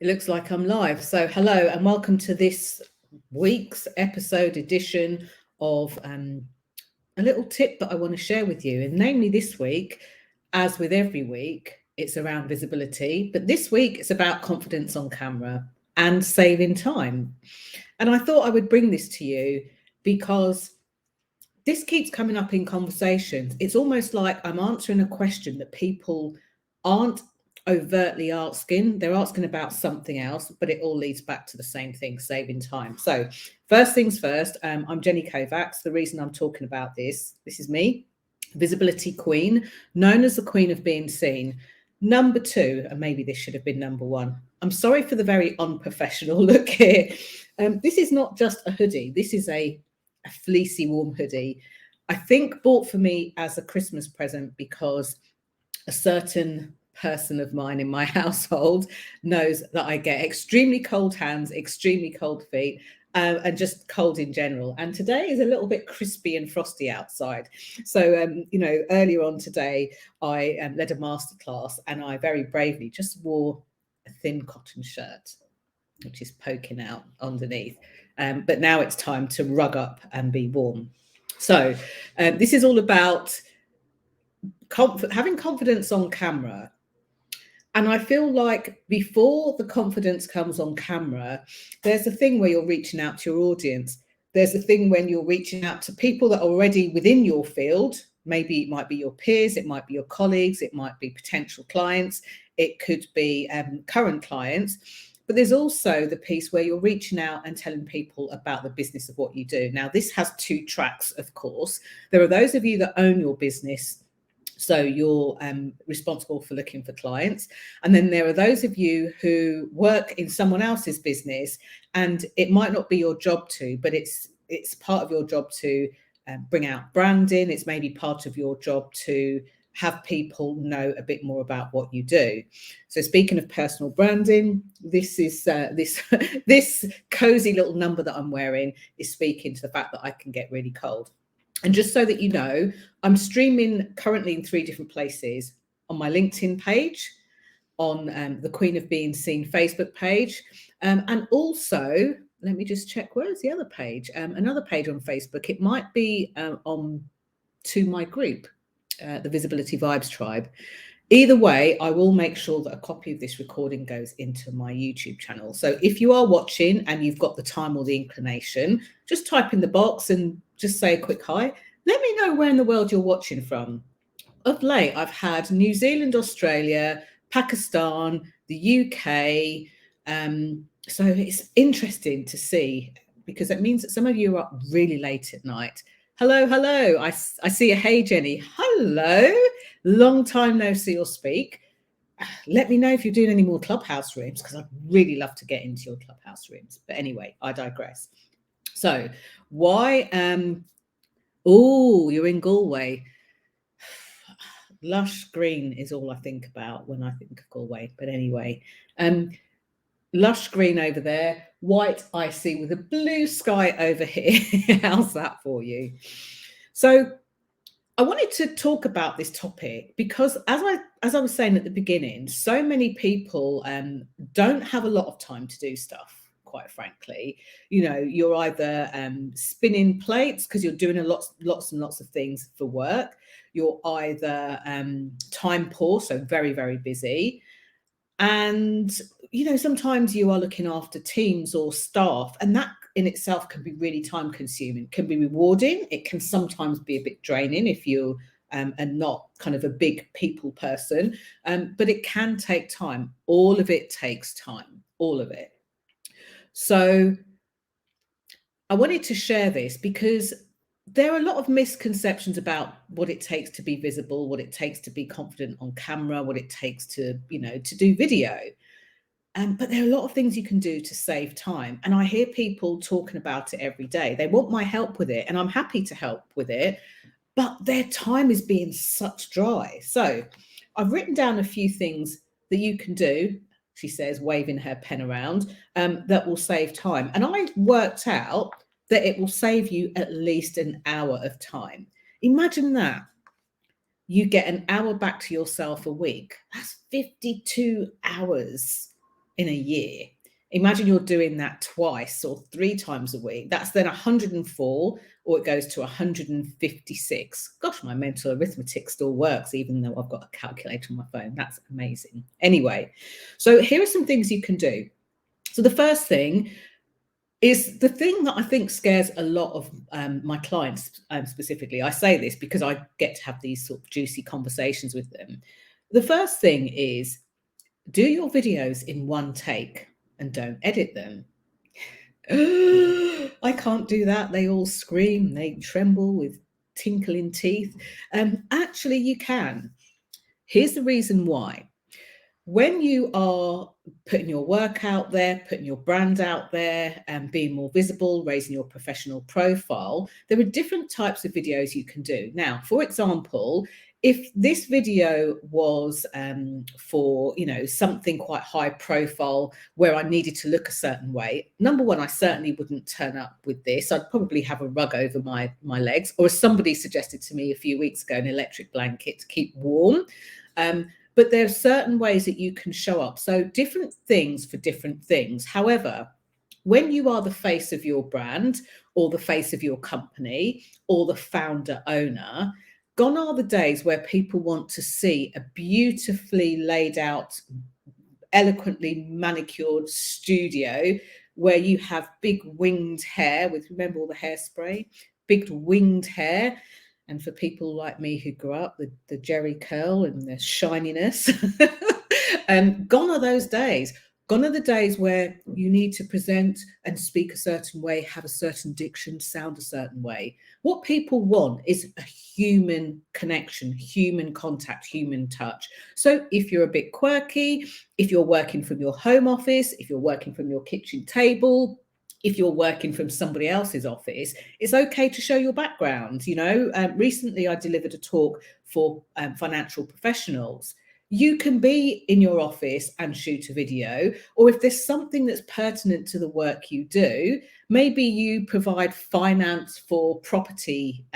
It looks like I'm live. So, hello and welcome to this week's episode edition of a little tip that I want to share with you. And namely, this week, as with every week, it's around visibility. But this week, it's about confidence on camera and saving time. And I thought I would bring this to you because this keeps coming up in conversations. It's almost like I'm answering a question that people aren't overtly asking. They're asking about something else, but it all leads back to the same thing, saving time. So, first things first, I'm Jenny Kovacs. The reason I'm talking about this is me, visibility queen, known as the queen of being seen. Number two, and maybe this should have been number one. I'm sorry for the very unprofessional look here. This is not just a hoodie. This is a fleecy warm hoodie. I think bought for me as a Christmas present because a certain person of mine in my household knows that I get extremely cold hands, extremely cold feet, and just cold in general. And today is a little bit crispy and frosty outside. So, earlier on today, I led a masterclass and I very bravely just wore a thin cotton shirt, which is poking out underneath. But now it's time to rug up and be warm. So this is all about having confidence on camera. And I feel like before the confidence comes on camera, there's a thing where you're reaching out to your audience. There's a thing when you're reaching out to people that are already within your field. Maybe it might be your peers, it might be your colleagues, it might be potential clients, it could be current clients. But there's also the piece where you're reaching out and telling people about the business of what you do. Now, this has two tracks, of course. There are those of you that own your business, so you're responsible for looking for clients. And then there are those of you who work in someone else's business, and it might not be your job to, but it's part of your job to bring out branding. It's maybe part of your job to have people know a bit more about what you do. So speaking of personal branding, this is this cozy little number that I'm wearing is speaking to the fact that I can get really cold. And just so that you know, I'm streaming currently in 3 different places: on my LinkedIn page, on the Queen of Being Seen Facebook page, and also, let me just check, where is the other page? Another page on Facebook. It might be on to my group, the Visibility Vibes Tribe. Either way, I will make sure that a copy of this recording goes into my YouTube channel. So if you are watching and you've got the time or the inclination, just type in the box and just say a quick hi. Let me know where in the world you're watching from. Of late, I've had New Zealand, Australia, Pakistan, the UK. So it's interesting to see, because it means that some of you are up really late at night. Hello. I see a hey, Jenny. Hello. Long time no see or speak. Let me know if you're doing any more Clubhouse rooms, because I'd really love to get into your Clubhouse rooms. But anyway, I digress. So why? You're in Galway. Lush green is all I think about when I think of Galway. But anyway, lush green over there, white icy with a blue sky over here. How's that for you? So I wanted to talk about this topic because, as I was saying at the beginning, so many people don't have a lot of time to do stuff. Quite frankly, you're either spinning plates because you're doing lots and lots of things for work. You're either time poor, so very, very busy. And, sometimes you are looking after teams or staff, and that in itself can be really time consuming, can be rewarding. It can sometimes be a bit draining if you are not kind of a big people person, but it can take time. All of it takes time, all of it. So I wanted to share this because there are a lot of misconceptions about what it takes to be visible, what it takes to be confident on camera, what it takes to, to do video. But there are a lot of things you can do to save time. And I hear people talking about it every day. They want my help with it, and I'm happy to help with it, but their time is being sucked dry. So I've written down a few things that you can do, she says, waving her pen around, that will save time. And I worked out that it will save you at least an hour of time. Imagine that. You get an hour back to yourself a week. That's 52 hours in a year. Imagine you're doing that twice or 3 times a week. That's then 104, or it goes to 156. Gosh, my mental arithmetic still works, even though I've got a calculator on my phone. That's amazing. Anyway, so here are some things you can do. So the first thing is the thing that I think scares a lot of my clients specifically. I say this because I get to have these sort of juicy conversations with them. The first thing is, do your videos in one take and don't edit them. I can't do that. They all scream, they tremble with tinkling teeth. Actually, you can. Here's the reason why. When you are putting your work out there, putting your brand out there, and being more visible, raising your professional profile, there are different types of videos you can do. Now, for example, if this video was for, something quite high profile where I needed to look a certain way, number one, I certainly wouldn't turn up with this. I'd probably have a rug over my legs, or as somebody suggested to me a few weeks ago, an electric blanket to keep warm. But there are certain ways that you can show up. So different things for different things. However, when you are the face of your brand or the face of your company or the founder owner, gone are the days where people want to see a beautifully laid out, eloquently manicured studio where you have big winged hair with, remember all the hairspray, big winged hair. And for people like me who grew up, the Jerry curl and the shininess, gone are those days. Gone are the days where you need to present and speak a certain way, have a certain diction, sound a certain way. What people want is a human connection, human contact, human touch. So if you're a bit quirky, if you're working from your home office, if you're working from your kitchen table, if you're working from somebody else's office, it's okay to show your background. Recently I delivered a talk for financial professionals. You can be in your office and shoot a video, or if there's something that's pertinent to the work you do, maybe you provide finance for property,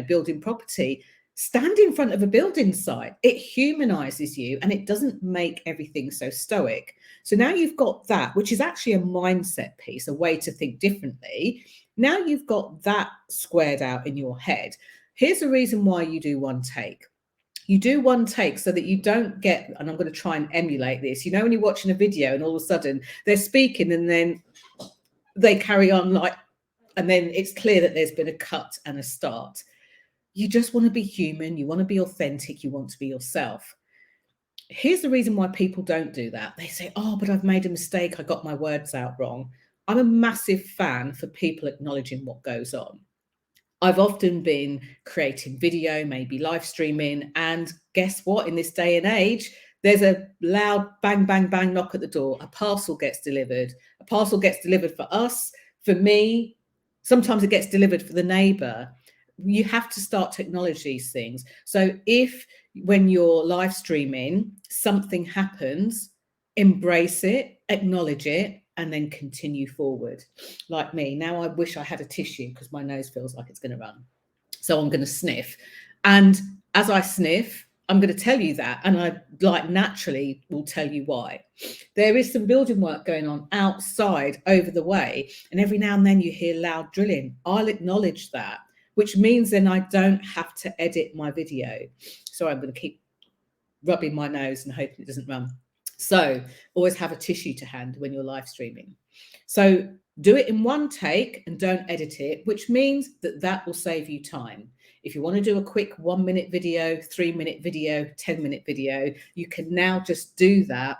building property. Stand in front of a building site. It humanizes you and it doesn't make everything so stoic. So now you've got that, which is actually a mindset piece, a way to think differently. Now you've got that squared out in your head. Here's the reason why you do one take. You do one take so that you don't get, and I'm going to try and emulate this, when you're watching a video and all of a sudden they're speaking and then they carry on and then it's clear that there's been a cut and a start. You just want to be human. You want to be authentic. You want to be yourself. Here's the reason why people don't do that. They say, oh, but I've made a mistake. I got my words out wrong. I'm a massive fan for people acknowledging what goes on. I've often been creating video, maybe live streaming, and guess what? In this day and age, there's a loud bang, bang, bang knock at the door. A parcel gets delivered. A parcel gets delivered for us, for me. Sometimes it gets delivered for the neighbor. You have to start to acknowledge these things. So if when you're live streaming, something happens, embrace it, acknowledge it, and then continue forward. Like me, now I wish I had a tissue because my nose feels like it's going to run. So I'm going to sniff. And as I sniff, I'm going to tell you that. And I naturally will tell you why. There is some building work going on outside over the way. And every now and then you hear loud drilling. I'll acknowledge that, which means then I don't have to edit my video. So I'm going to keep rubbing my nose and hoping it doesn't run. So always have a tissue to hand when you're live streaming. So do it in one take and don't edit it, which means that will save you time. If you want to do a quick 1-minute video, 3-minute video, 10-minute video, you can now just do that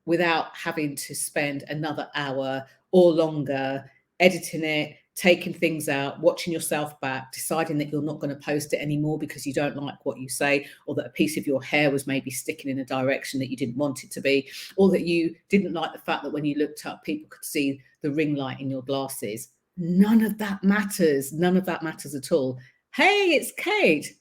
without having to spend another hour or longer editing it, taking things out, watching yourself back, deciding that you're not going to post it anymore because you don't like what you say, or that a piece of your hair was maybe sticking in a direction that you didn't want it to be, or that you didn't like the fact that when you looked up, people could see the ring light in your glasses. None of that matters. None of that matters at all. Hey, it's Kate.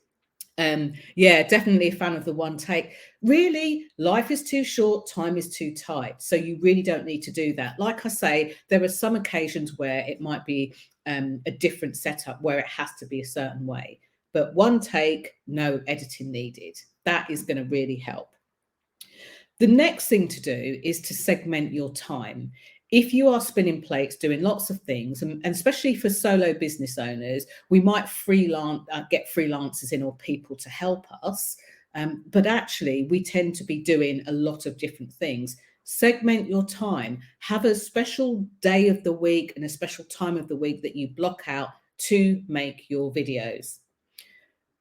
Yeah, definitely a fan of the one take. Really, life is too short, time is too tight. So you really don't need to do that. Like I say, there are some occasions where it might be a different setup where it has to be a certain way. But one take, no editing needed. That is going to really help. The next thing to do is to segment your time. If you are spinning plates, doing lots of things, and especially for solo business owners, we might get freelancers in or people to help us. But actually, we tend to be doing a lot of different things. Segment your time. Have a special day of the week and a special time of the week that you block out to make your videos.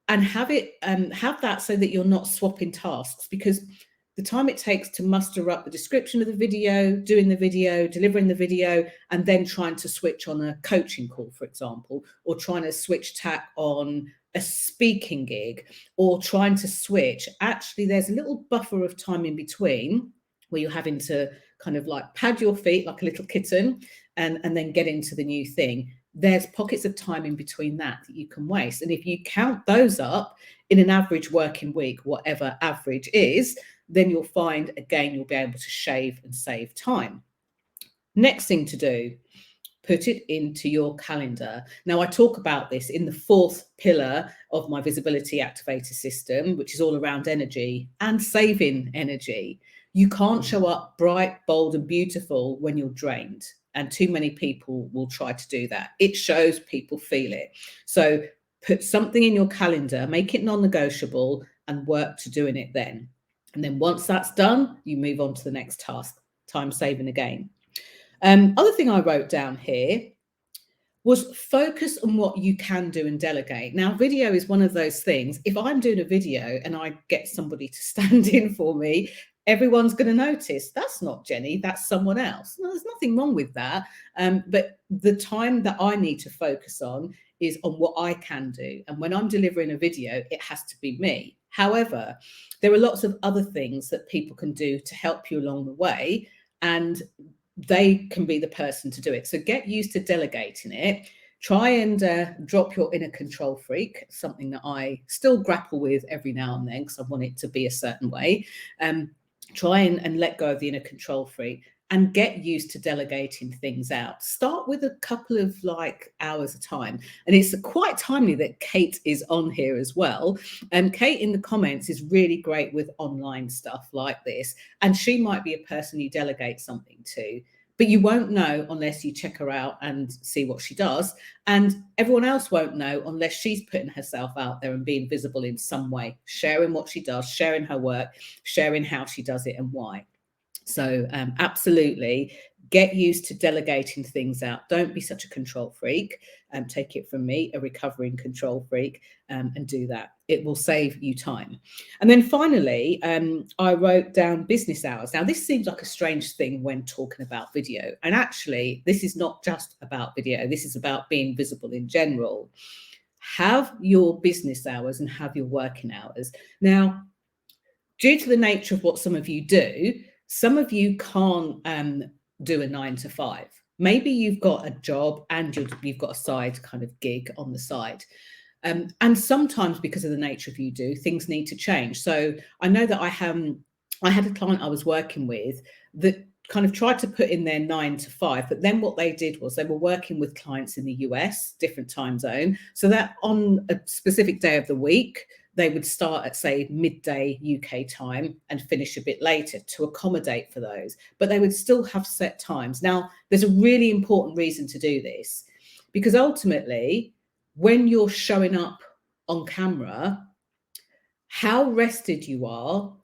And have that so that you're not swapping tasks, because the time it takes to muster up the description of the video, doing the video, delivering the video, and then trying to switch on a coaching call, for example, or trying to switch tack on a speaking gig, or trying to switch, actually there's a little buffer of time in between where you're having to kind of like pad your feet like a little kitten and then get into the new thing. There's pockets of time in between that you can waste. And if you count those up in an average working week, whatever average is, then you'll find, again, you'll be able to shave and save time. Next thing to do, put it into your calendar. Now, I talk about this in the fourth pillar of my visibility activator system, which is all around energy and saving energy. You can't show up bright, bold, and beautiful when you're drained. And too many people will try to do that. It shows, people feel it. So put something in your calendar, make it non-negotiable, and work to doing it then. And then once that's done, you move on to the next task, time saving again. Other thing I wrote down here was focus on what you can do and delegate. Now, video is one of those things. If I'm doing a video and I get somebody to stand in for me, everyone's going to notice that's not Jenny, that's someone else. No, there's nothing wrong with that. But the time that I need to focus on is on what I can do. And when I'm delivering a video, it has to be me. However, there are lots of other things that people can do to help you along the way, and they can be the person to do it. So get used to delegating it. Try and drop your inner control freak, something that I still grapple with every now and then because I want it to be a certain way. Try and let go of the inner control freak and get used to delegating things out. Start with a couple of hours a time. And it's quite timely that Kate is on here as well. And Kate in the comments is really great with online stuff like this. And she might be a person you delegate something to, but you won't know unless you check her out and see what she does. And everyone else won't know unless she's putting herself out there and being visible in some way, sharing what she does, sharing her work, sharing how she does it and why. So absolutely get used to delegating things out. Don't be such a control freak. Take it from me, a recovering control freak, and do that. It will save you time. And then finally, I wrote down business hours. Now, this seems like a strange thing when talking about video. And actually, this is not just about video. This is about being visible in general. Have your business hours and have your working hours. Now, due to the nature of what some of you do, some of you can't do a 9 to 5. Maybe you've got a job and you've got a side kind of gig on the side. And sometimes because of the nature of you do, things need to change. So I know that I had a client I was working with that kind of tried to put in their 9 to 5, but then what they did was they were working with clients in the US, different time zone, so that on a specific day of the week, they would start at, say, midday UK time and finish a bit later to accommodate for those. But they would still have set times. Now, there's a really important reason to do this, because ultimately, when you're showing up on camera, how rested you are,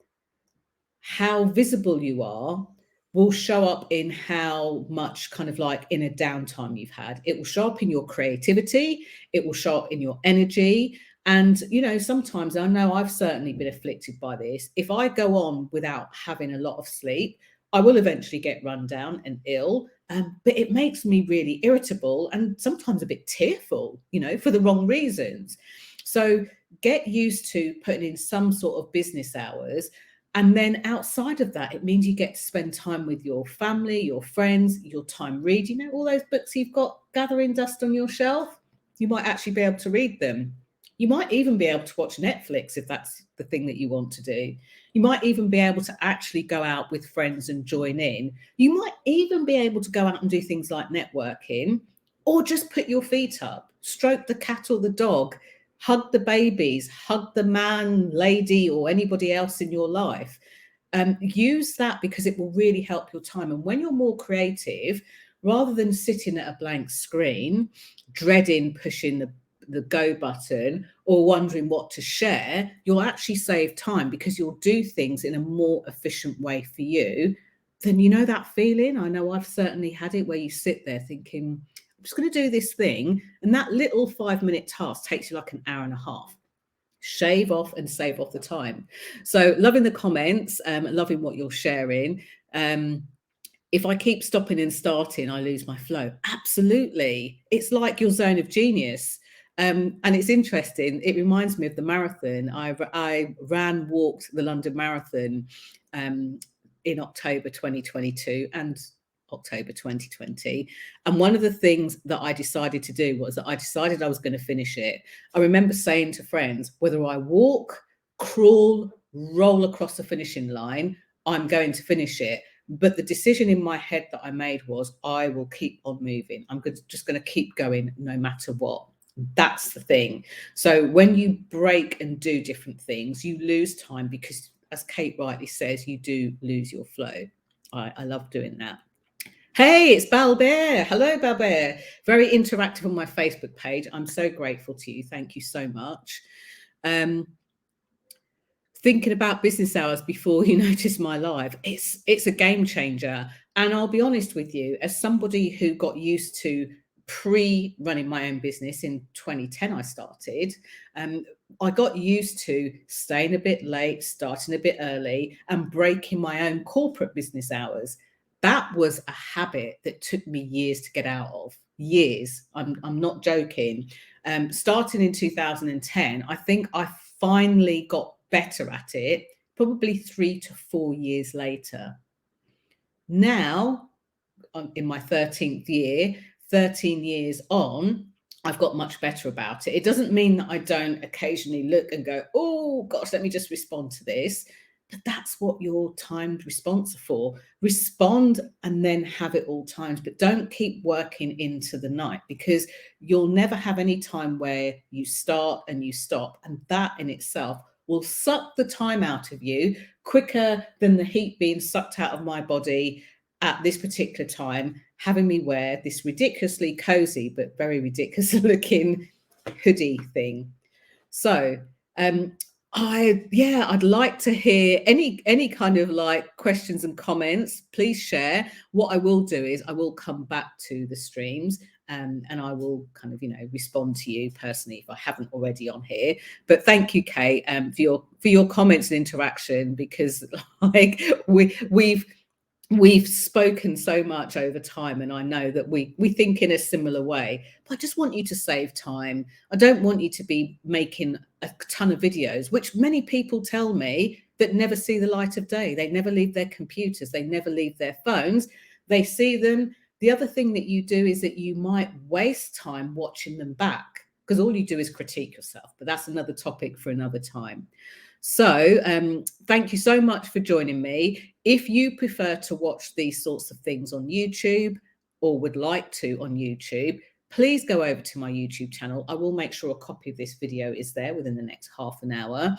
how visible you are, will show up in how much kind of inner downtime you've had. It will show up in your creativity. It will show up in your energy. And, sometimes I know I've certainly been afflicted by this. If I go on without having a lot of sleep, I will eventually get run down and ill. But it makes me really irritable and sometimes a bit tearful, for the wrong reasons. So get used to putting in some sort of business hours. And then outside of that, it means you get to spend time with your family, your friends, your time reading. All those books you've got gathering dust on your shelf, you might actually be able to read them. You might even be able to watch Netflix if that's the thing that you want to do. You might even be able to actually go out with friends and join in. You might even be able to go out and do things like networking, or just put your feet up, stroke the cat or the dog, hug the babies, hug the man, lady, or anybody else in your life. use that because it will really help your time. And when you're more creative, rather than sitting at a blank screen, dreading pushing the go button or wondering what to share, you'll actually save time because you'll do things in a more efficient way for you. Then you know that feeling. I know I've certainly had it where you sit there thinking, I'm just going to do this thing. And that little 5-minute task takes you like an hour and a half. Shave off and save off the time. So loving the comments, loving what you're sharing. If I keep stopping and starting, I lose my flow. Absolutely. It's like your zone of genius. And it's interesting. It reminds me of the marathon. I walked the London Marathon in October 2022 and October 2020. And one of the things that I decided to do was that I decided I was going to finish it. I remember saying to friends, whether I walk, crawl, roll across the finishing line, I'm going to finish it. But the decision in my head that I made was I will keep on moving. I'm just going to keep going no matter what. That's the thing. So when you break and do different things, you lose time because, as Kate rightly says, you do lose your flow. I love doing that. Hey, it's Balbear. Hello, Balbear. Very interactive on my Facebook page. I'm so grateful to you. Thank you so much. Thinking about business hours before you notice my live, it's a game changer. And I'll be honest with you, as somebody who got used to pre-running my own business in 2010, I started, I got used to staying a bit late, starting a bit early, and breaking my own corporate business hours. That was a habit that took me years to get out of. Years. I'm not joking. Starting in 2010, I think I finally got better at it probably 3 to 4 years later. Now, in my 13th year, 13 years on, I've got much better about it. It doesn't mean that I don't occasionally look and go, oh gosh, let me just respond to this. But that's what your timed response are for. Respond and then have it all timed, but don't keep working into the night because you'll never have any time where you start and you stop. And that in itself will suck the time out of you quicker than the heat being sucked out of my body at this particular time, having me wear this ridiculously cozy but very ridiculous looking hoodie thing. So I'd like to hear any kind of like questions and comments. Please share. What I will do is I will come back to the streams and I will kind of, respond to you personally if I haven't already on here. But thank you, Kate, for your comments and interaction, because like we've spoken so much over time, and I know that we think in a similar way. But I just want you to save time. I don't want you to be making a ton of videos, which many people tell me that never see the light of day. They never leave their computers. They never leave their phones. They see them. The other thing that you do is that you might waste time watching them back because all you do is critique yourself. But that's another topic for another time. So thank you so much for joining me. If you prefer to watch these sorts of things on YouTube or would like to on YouTube, please go over to my YouTube channel. I will make sure a copy of this video is there within the next half an hour.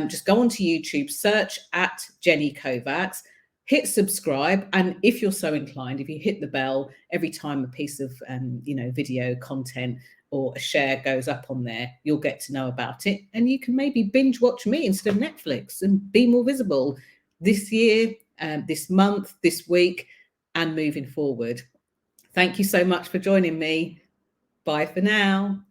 Just go onto YouTube, search at Jenny Kovacs, hit subscribe. And if you're so inclined, if you hit the bell every time a piece of, video content or a share goes up on there, you'll get to know about it. And you can maybe binge watch me instead of Netflix and be more visible this year, this month, this week, and moving forward. Thank you so much for joining me. Bye for now.